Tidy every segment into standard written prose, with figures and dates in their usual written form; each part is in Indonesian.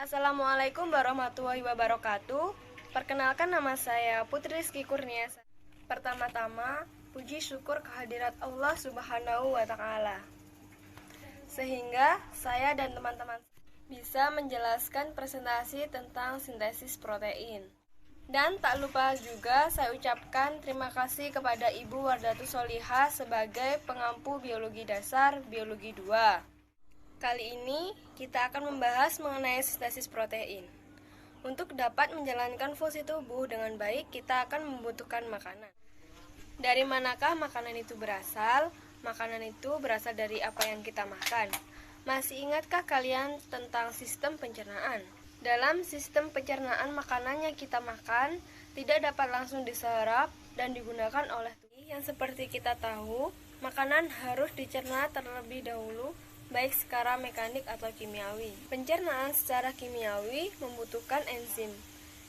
Assalamualaikum warahmatullahi wabarakatuh. Perkenalkan, nama saya Putri Rizky Kurnia. Pertama-tama, puji syukur kehadirat Allah Subhanahu wa Ta'ala, sehingga saya dan teman-teman bisa menjelaskan presentasi tentang sintesis protein. Dan tak lupa juga saya ucapkan terima kasih kepada Ibu Wardatus Solihah sebagai pengampu biologi dasar biologi 2. Kali ini kita akan membahas mengenai sintesis protein. Untuk dapat menjalankan fungsi tubuh dengan baik, kita akan membutuhkan makanan. Dari manakah makanan itu berasal? Makanan itu berasal dari apa yang kita makan. Masih ingatkah kalian tentang sistem pencernaan? Dalam sistem pencernaan, makanan yang kita makan tidak dapat langsung diserap dan digunakan oleh tubuh. Yang seperti kita tahu, makanan harus dicerna terlebih dahulu, baik secara mekanik atau kimiawi. Pencernaan secara kimiawi membutuhkan enzim.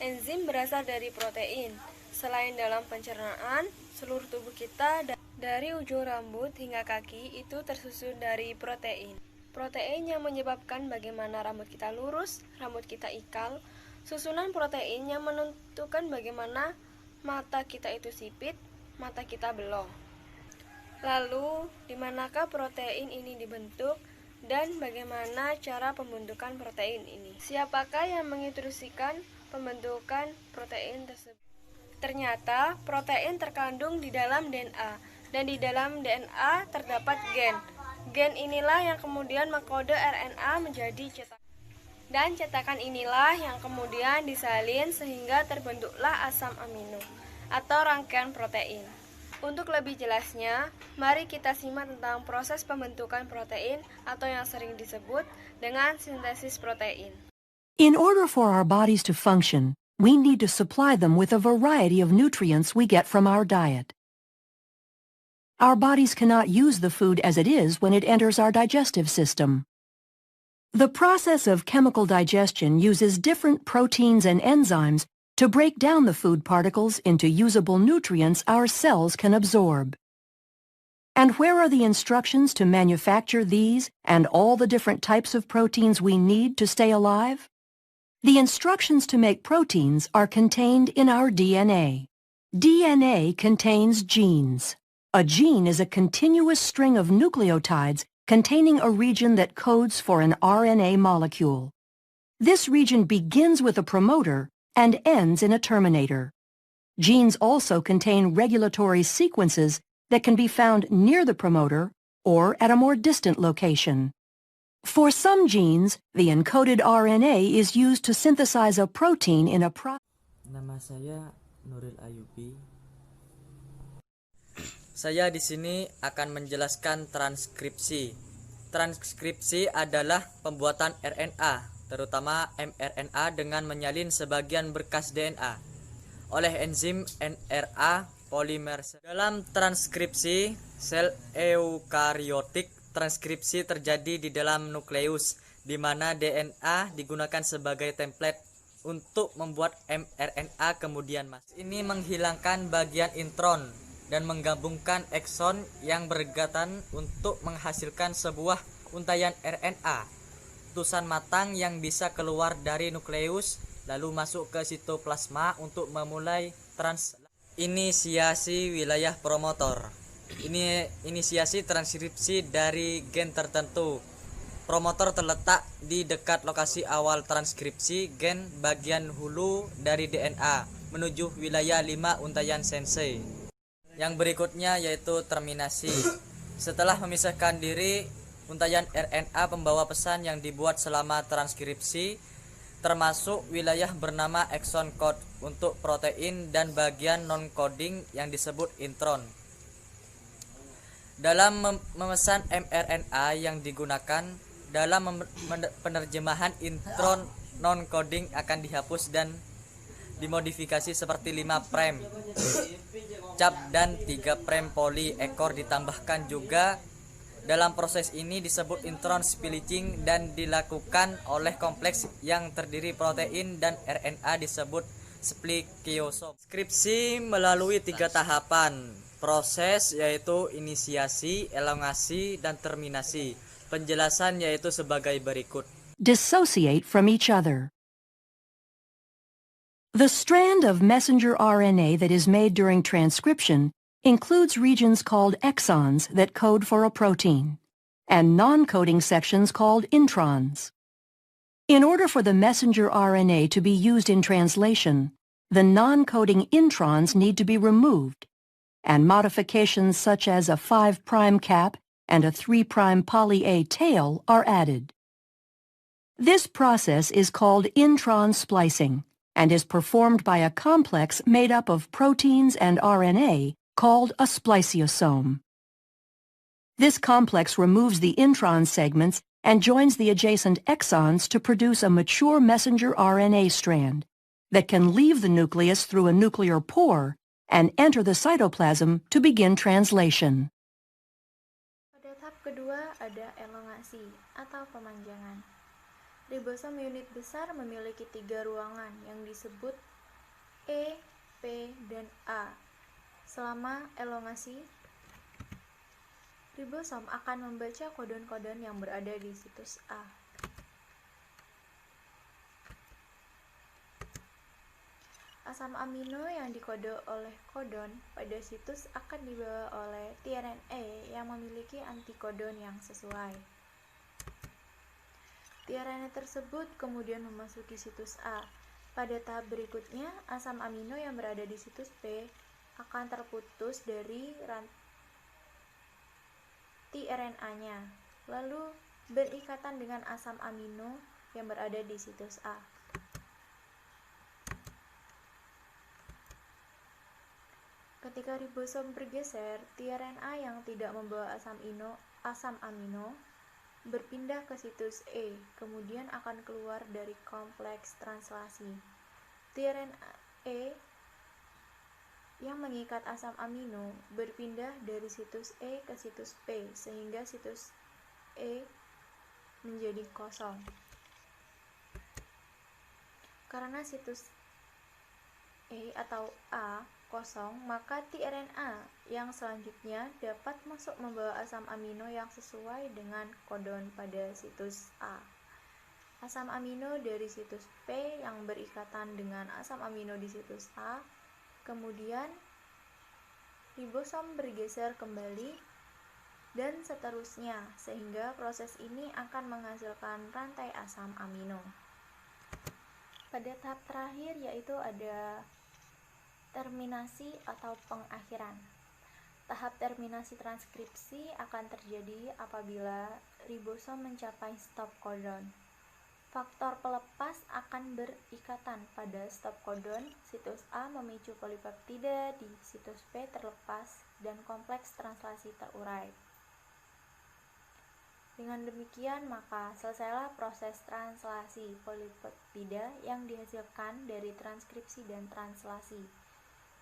Enzim berasal dari protein. Selain dalam pencernaan, seluruh tubuh kita dari ujung rambut hingga kaki itu tersusun dari protein. Protein yang menyebabkan bagaimana rambut kita lurus, rambut kita ikal. Susunan protein yang menentukan bagaimana mata kita itu sipit, mata kita belok. Lalu, di manakah protein ini dibentuk dan bagaimana cara pembentukan protein ini? Siapakah yang menginstruksikan pembentukan protein tersebut? Ternyata, protein terkandung di dalam DNA, dan di dalam DNA terdapat gen. Gen inilah yang kemudian mengkode RNA menjadi cetakan. Dan cetakan inilah yang kemudian disalin sehingga terbentuklah asam amino atau rangkaian protein. Untuk lebih jelasnya, mari kita simak tentang proses pembentukan protein atau yang sering disebut dengan sintesis protein. In order for our bodies to function, we need to supply them with a variety of nutrients we get from our diet. Our bodies cannot use the food as it is when it enters our digestive system. The process of chemical digestion uses different proteins and enzymes to break down the food particles into usable nutrients our cells can absorb. And where are the instructions to manufacture these and all the different types of proteins we need to stay alive? The instructions to make proteins are contained in our DNA. DNA contains genes. A gene is a continuous string of nucleotides containing a region that codes for an RNA molecule. This region begins with a promoter and ends in a terminator. Genes also contain regulatory sequences that can be found near the promoter or at a more distant location. For some genes, the encoded RNA is used to synthesize a protein in a Nama saya Nuril Ayubi. Saya di sini akan menjelaskan transkripsi. Transkripsi adalah pembuatan RNA, terutama mRNA, dengan menyalin sebagian berkas DNA oleh enzim NRA polimerase. Dalam transkripsi sel eukariotik, transkripsi terjadi di dalam nukleus, di mana DNA digunakan sebagai template untuk membuat mRNA kemudian masuk. Ini menghilangkan bagian intron dan menggabungkan ekson yang berdekatan untuk menghasilkan sebuah untaian RNA utusan matang yang bisa keluar dari nukleus lalu masuk ke sitoplasma untuk memulai inisiasi wilayah promotor. Ini inisiasi transkripsi dari gen tertentu. Promotor terletak di dekat lokasi awal transkripsi gen bagian hulu dari DNA menuju wilayah 5 untaian sensei. Yang berikutnya yaitu terminasi. Setelah memisahkan diri, untaian RNA pembawa pesan yang dibuat selama transkripsi, termasuk wilayah bernama exon code untuk protein dan bagian non-coding yang disebut intron. Dalam memesan mRNA yang digunakan dalam penerjemahan intron non-coding akan dihapus dan dimodifikasi seperti 5 prime cap dan 3 prime poly ekor ditambahkan juga. Dalam proses ini disebut intron splicing dan dilakukan oleh kompleks yang terdiri protein dan RNA disebut spliceosome. Skripsi melalui 3 tahapan proses, yaitu inisiasi, elongasi, dan terminasi. Penjelasan yaitu sebagai berikut. Dissociate from each other. The strand of messenger RNA that is made during transcription includes regions called exons that code for a protein, and non-coding sections called introns. In order for the messenger RNA to be used in translation, the non-coding introns need to be removed, and modifications such as a 5' cap and a 3' poly A tail are added. This process is called intron splicing and is performed by a complex made up of proteins and RNA called a spliceosome. This complex removes the intron segments and joins the adjacent exons to produce a mature messenger RNA strand that can leave the nucleus through a nuclear pore and enter the cytoplasm to begin translation. Pada tahap kedua ada elongasi atau pemanjangan. Ribosom unit besar memiliki 3 ruangan yang disebut E, P, dan A. Selama elongasi, ribosom akan membaca kodon-kodon yang berada di situs A. Asam amino yang dikode oleh kodon pada situs akan dibawa oleh tRNA yang memiliki antikodon yang sesuai. tRNA tersebut kemudian memasuki situs A. Pada tahap berikutnya, asam amino yang berada di situs P akan terputus dari tRNA-nya, lalu berikatan dengan asam amino yang berada di situs A. Ketika ribosom bergeser, tRNA yang tidak membawa asam amino berpindah ke situs E, kemudian akan keluar dari kompleks translasi. tRNA yang mengikat asam amino berpindah dari situs E ke situs P, sehingga situs E menjadi kosong. Karena situs E atau A kosong, maka tRNA yang selanjutnya dapat masuk membawa asam amino yang sesuai dengan kodon pada situs A. Asam amino dari situs P yang berikatan dengan asam amino di situs A, kemudian ribosom bergeser kembali, dan seterusnya, sehingga proses ini akan menghasilkan rantai asam amino. Pada tahap terakhir yaitu ada terminasi atau pengakhiran. Tahap terminasi transkripsi akan terjadi apabila ribosom mencapai stop codon. Faktor pelepas akan berikatan pada stop codon. Situs A memicu polipeptida di situs P terlepas dan kompleks translasi terurai. Dengan demikian, maka selesailah proses translasi polipeptida yang dihasilkan dari transkripsi dan translasi.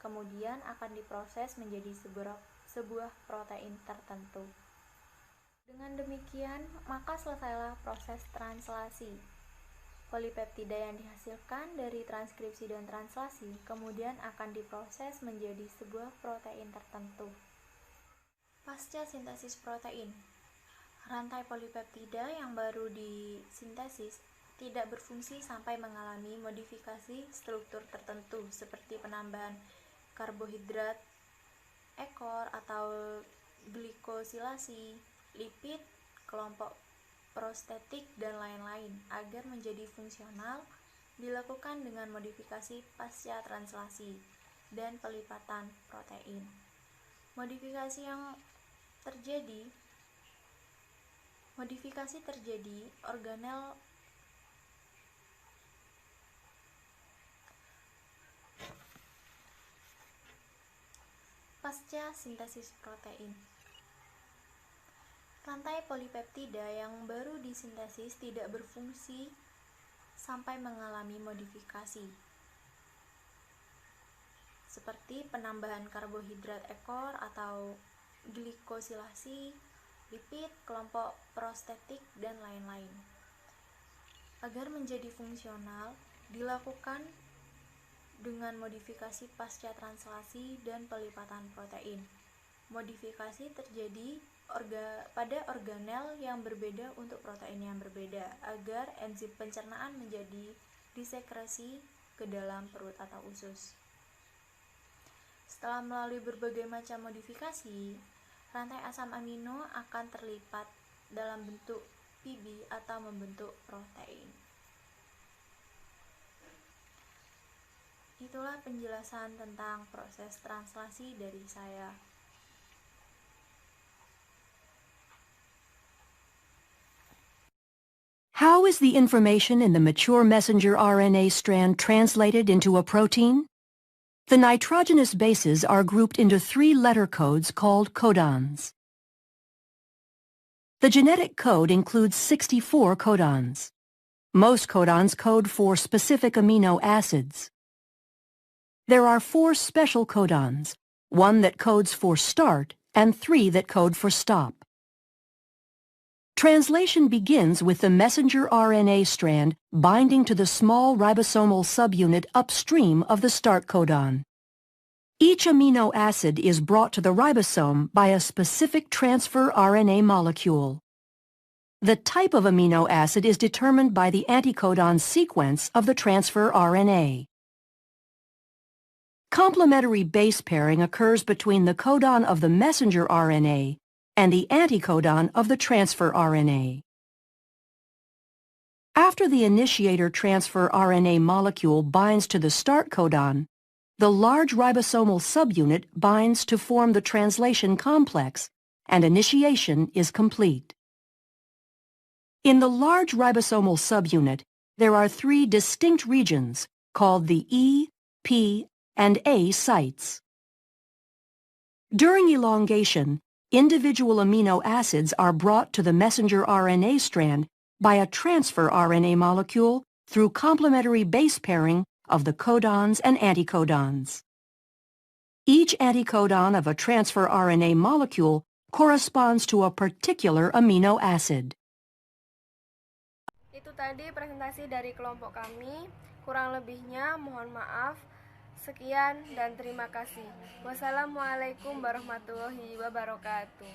Kemudian akan diproses menjadi sebuah protein tertentu. Dengan demikian, maka selesailah proses translasi polipeptida yang dihasilkan dari transkripsi dan translasi, kemudian akan diproses menjadi sebuah protein tertentu. Pasca sintesis protein, rantai polipeptida yang baru disintesis tidak berfungsi sampai mengalami modifikasi struktur tertentu seperti penambahan karbohidrat ekor atau glikosilasi, lipid, kelompok prostetik, dan lain-lain. Agar menjadi fungsional, dilakukan dengan modifikasi pasca translasi dan pelipatan protein. Modifikasi terjadi organel pasca sintesis protein. Rantai polipeptida yang baru disintesis tidak berfungsi sampai mengalami modifikasi, seperti penambahan karbohidrat ekor atau glikosilasi, lipid, kelompok prostetik, dan lain-lain. Agar menjadi fungsional, dilakukan dengan modifikasi pasca translasi dan pelipatan protein. Modifikasi terjadi pada organel yang berbeda untuk protein yang berbeda, agar enzim pencernaan menjadi disekresi ke dalam perut atau usus. Setelah melalui berbagai macam modifikasi, rantai asam amino akan terlipat dalam bentuk PB atau membentuk protein. Itulah penjelasan tentang proses translasi dari saya. How is the information in the mature messenger RNA strand translated into a protein? The nitrogenous bases are grouped into 3 letter codes called codons. The genetic code includes 64 codons. Most codons code for specific amino acids. There are 4 special codons, 1 that codes for start and 3 that code for stop. Translation begins with the messenger RNA strand binding to the small ribosomal subunit upstream of the start codon. Each amino acid is brought to the ribosome by a specific transfer RNA molecule. The type of amino acid is determined by the anticodon sequence of the transfer RNA. Complementary base pairing occurs between the codon of the messenger RNA and the anticodon of the transfer RNA. After the initiator transfer RNA molecule binds to the start codon, the large ribosomal subunit binds to form the translation complex, and initiation is complete. In the large ribosomal subunit, there are 3 distinct regions called the E, P, and A sites. During elongation, individual amino acids are brought to the messenger RNA strand by a transfer RNA molecule through complementary base pairing of the codons and anticodons. Each anticodon of a transfer RNA molecule corresponds to a particular amino acid. Itu tadi presentasi dari kelompok kami. Kurang lebihnya mohon maaf. Sekian dan terima kasih. Wassalamualaikum warahmatullahi wabarakatuh.